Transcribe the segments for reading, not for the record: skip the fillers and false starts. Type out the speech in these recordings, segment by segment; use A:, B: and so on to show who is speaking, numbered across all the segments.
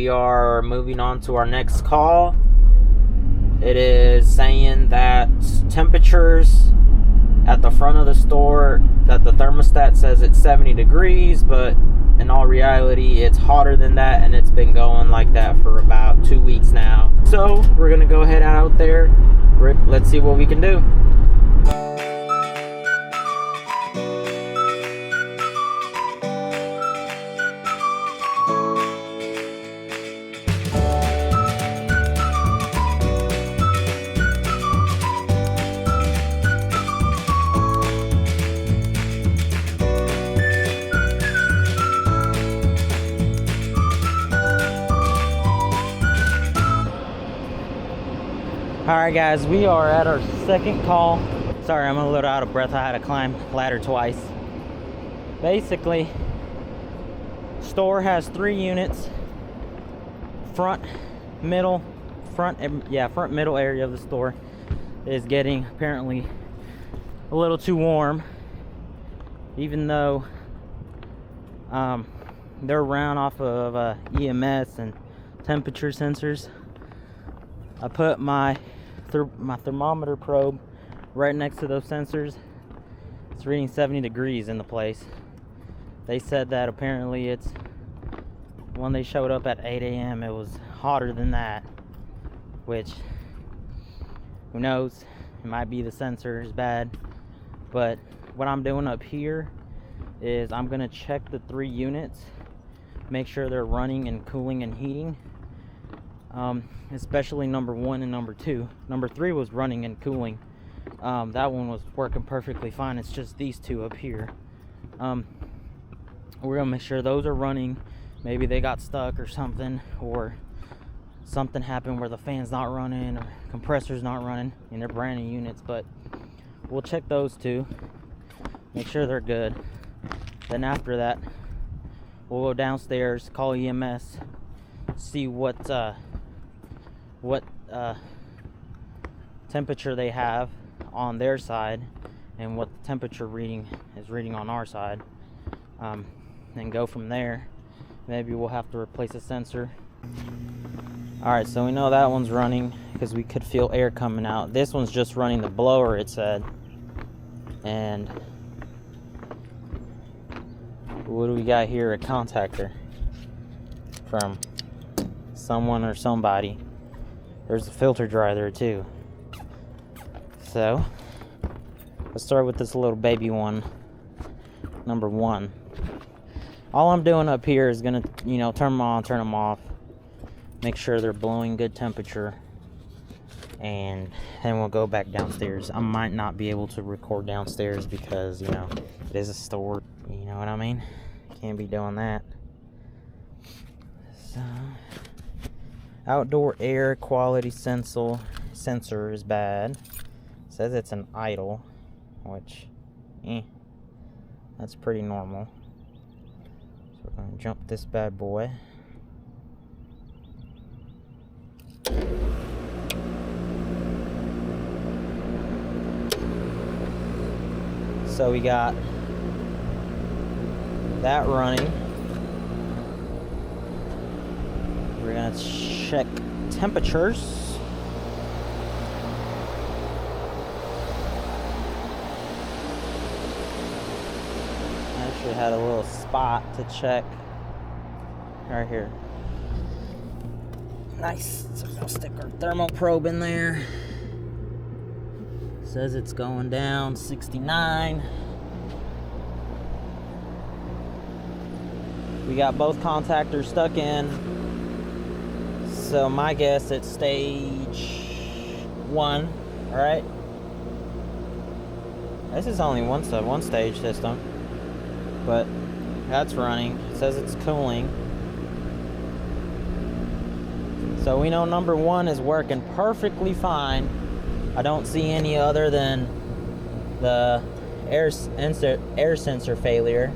A: we are moving on to our next call. It is saying that temperatures at the front of the store, that the thermostat says it's 70 degrees, but in all reality it's hotter than that, and it's been going like that for about 2 weeks now. So we're gonna go ahead out there. Let's see what we can do. Alright guys, we are at our second call. Sorry, I'm a little out of breath. I had to climb ladder twice. Basically, store has 3 units. Front middle area of the store is getting apparently a little too warm, even though they're run off of EMS and temperature sensors. I put my thermometer probe right next to those sensors. It's reading 70 degrees in the place. They said that apparently it's, when they showed up at 8 a.m. it was hotter than that, which, who knows, it might be the sensor is bad. But what I'm doing up here is I'm gonna check the 3 units, make sure they're running and cooling and heating. Especially number 1 and number 2. Number 3 was running and cooling. That one was working perfectly fine. It's just these 2 up here. We're gonna make sure those are running. Maybe they got stuck or something, or something happened where the fan's not running or compressor's not running, and they're brand new units. But we'll check those 2, make sure they're good. Then after that, we'll go downstairs, call EMS, see what temperature they have on their side and what the temperature reading is reading on our side, and go from there. Maybe we'll have to replace a sensor. Alright, so we know that one's running because we could feel air coming out. This one's just running the blower, it said. And what do we got here? A contactor from someone or somebody. There's a filter dryer there too. So let's start with this little baby one, number 1. All I'm doing up here is gonna, turn them on, turn them off, make sure they're blowing good temperature, and then we'll go back downstairs. I might not be able to record downstairs because, it is a store. You know what I mean? Can't be doing that. So, outdoor air quality sensor is bad. It says it's an idle, which, that's pretty normal. So we're gonna jump this bad boy. So we got that running. We're gonna check temperatures. I actually had a little spot to check right here. Nice. So we'll stick our thermal probe in there. Says it's going down 69. We got both contactors stuck in. So my guess it's stage 1, all right? This is only one stage system, but that's running. It says it's cooling. So we know number 1 is working perfectly fine. I don't see any other than the air sensor failure.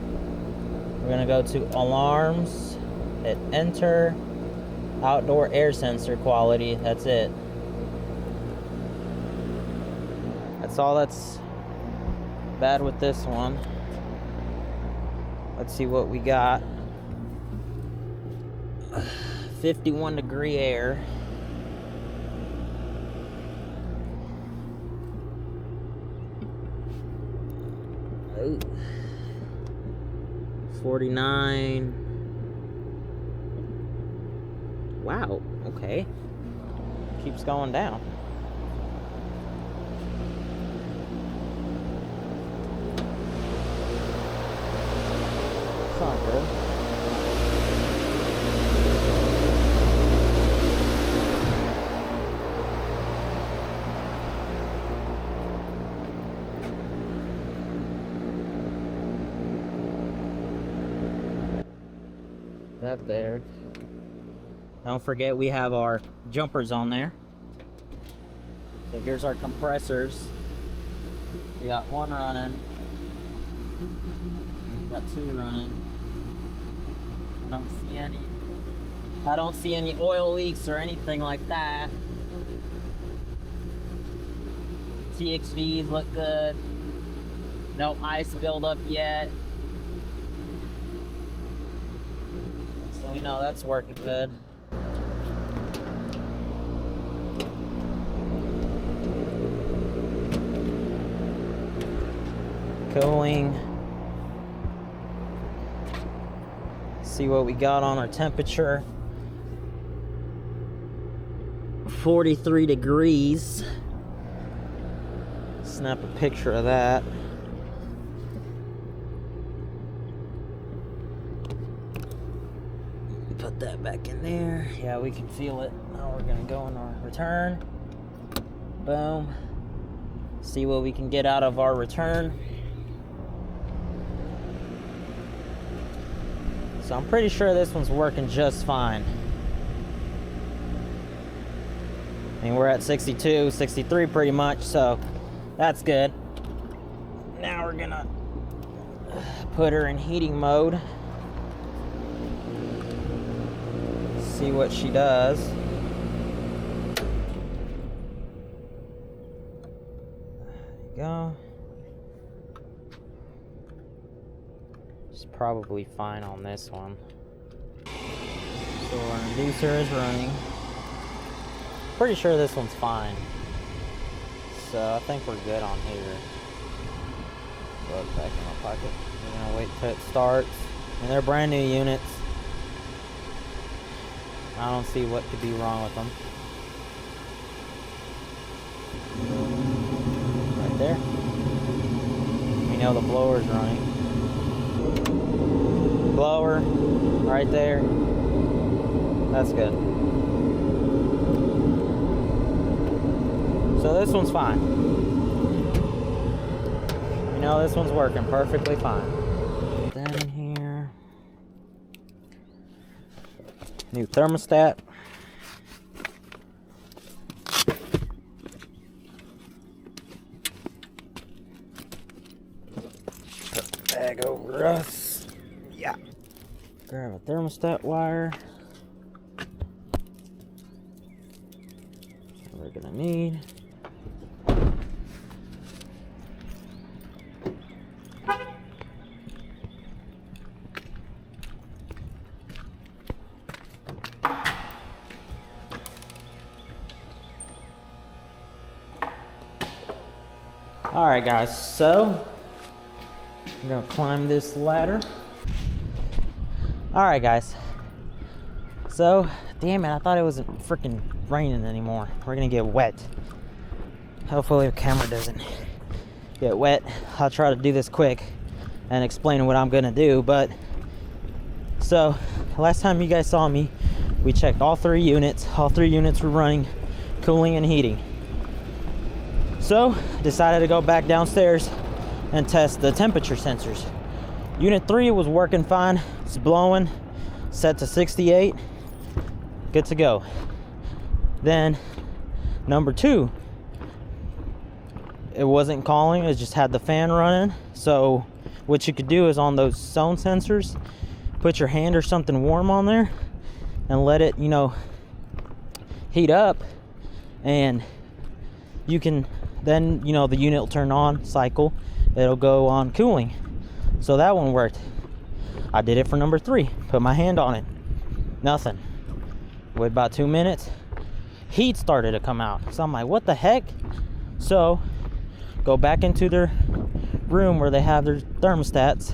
A: We're gonna go to alarms, hit enter, outdoor air sensor quality. That's it. That's all that's bad with this one. Let's see what we got. 51 degree air. Oh. 49. Wow, okay. Keeps going down. It's not good. That there. Don't forget we have our jumpers on there. So here's our compressors. We got one running. We got two running. I don't see any oil leaks or anything like that. TXVs look good. No ice buildup yet. So we know that's working good. Cooling. See what we got on our temperature. 43 degrees. Snap a picture of that. Put that back in there. Yeah, we can feel it. Now we're gonna go on our return. Boom. See what we can get out of our return. So I'm pretty sure this one's working just fine. I mean, we're at 62, 63 pretty much, so that's good. Now we're gonna put her in heating mode. See what she does. There you go. It's probably fine on this one. So our inducer is running. Pretty sure this one's fine. So I think we're good on here. Throw it back in my pocket. We're gonna wait till it starts. And they're brand new units. I don't see what could be wrong with them. Right there. We know the blower's running. Blower, right there. That's good. So this one's fine. You know, this one's working perfectly fine. Put that in here. New thermostat. Put the bag over us. Yeah. Grab a thermostat wire. We're gonna need. Alright guys, so I'm gonna climb this ladder. Alright guys, so damn it, I thought it wasn't freaking raining anymore. We're gonna get wet. Hopefully the camera doesn't get wet. I'll try to do this quick and explain what I'm gonna do. But so last time you guys saw me, we checked all three units. All three units were running cooling and heating. So decided to go back downstairs and test the temperature sensors. Unit 3 was working fine. It's blowing, set to 68, good to go. Then number 2, it wasn't calling, it just had the fan running. So what you could do is on those zone sensors, put your hand or something warm on there and let it, you know, heat up, and you can then, you know, the unit will turn on, cycle, it'll go on cooling. So that one worked. I did it for number 3, put my hand on it, nothing. Wait about 2 minutes, heat started to come out. So I'm like, what the heck? So go back into their room where they have their thermostats,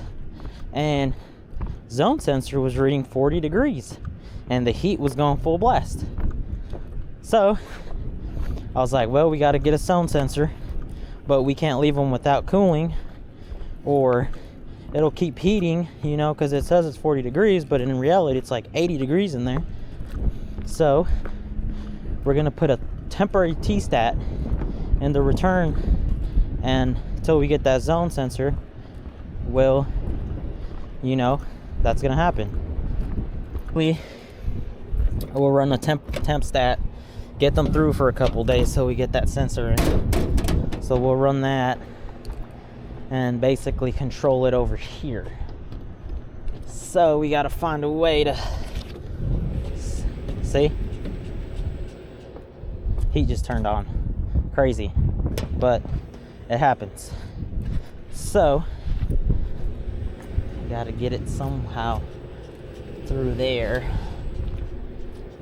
A: and zone sensor was reading 40 degrees and the heat was going full blast. So I was like, well, we got to get a zone sensor, but we can't leave them without cooling or it'll keep heating, you know, because it says it's 40 degrees, but in reality it's like 80 degrees in there. So we're gonna put a temporary T-stat in the return, and until we get that zone sensor, well, you know, that's gonna happen. We will run a temp stat, get them through for a couple days so we get that sensor in. So we'll run that and basically control it over here. So we got to find a way to see. Heat just turned on. Crazy, but it happens. So got to get it somehow through there,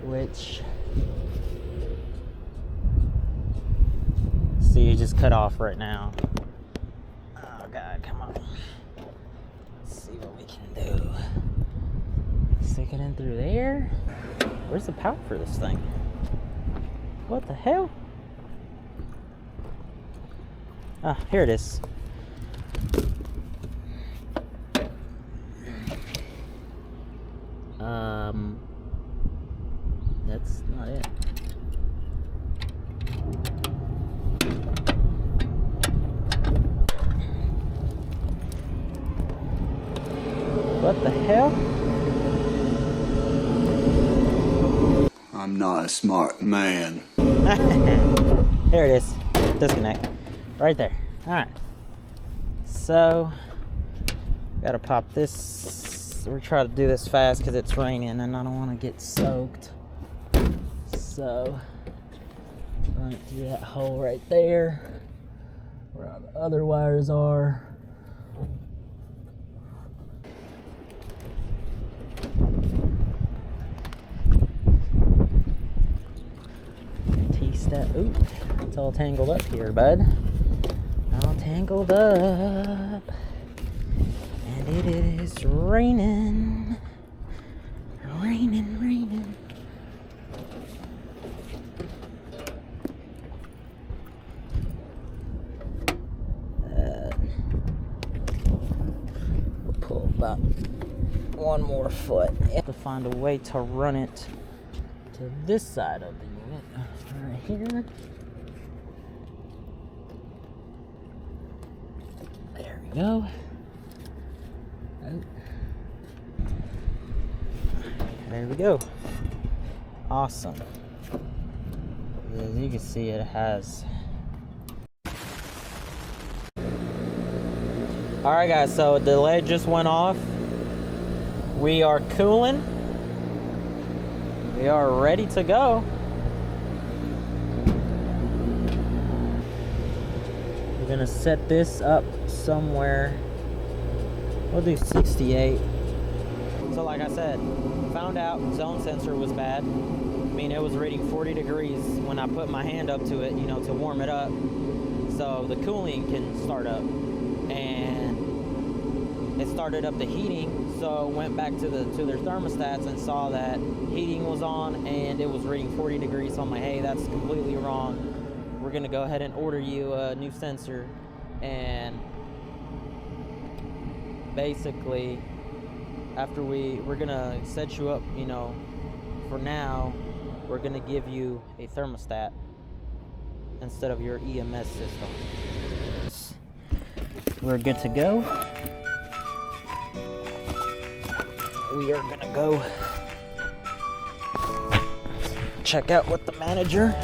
A: which, see, you just cut off right now. Oh God, come on. Let's see what we can do. Stick it in through there. Where's the power for this thing? What the hell? Ah, here it is. That's not it. What the hell?
B: I'm not a smart man.
A: There it is. Disconnect. Right there. Alright. So, gotta pop this. We're trying to do this fast because it's raining and I don't want to get soaked. So, run it through that hole right there where all the other wires are. T-stat. Ooh, it's all tangled up here, bud. All tangled up. And it is raining. Raining, raining. We'll pull about one more foot. Have to find a way to run it to this side of the unit. Right here. There we go. There we go. Awesome. As you can see, it has. Alright guys, so the delay just went off. We are cooling. We are ready to go. We're gonna set this up somewhere. We'll do 68. So like I said, found out zone sensor was bad. I mean, it was reading 40 degrees when I put my hand up to it, you know, to warm it up, so the cooling can start up. And it started up the heating, so went back to their thermostats and saw that heating was on and it was reading 40 degrees. So I'm like, hey, that's completely wrong. We're gonna go ahead and order you a new sensor, and basically after we're gonna set you up, you know, for now we're gonna give you a thermostat instead of your EMS system. We're good to go. We are gonna go check out with the manager.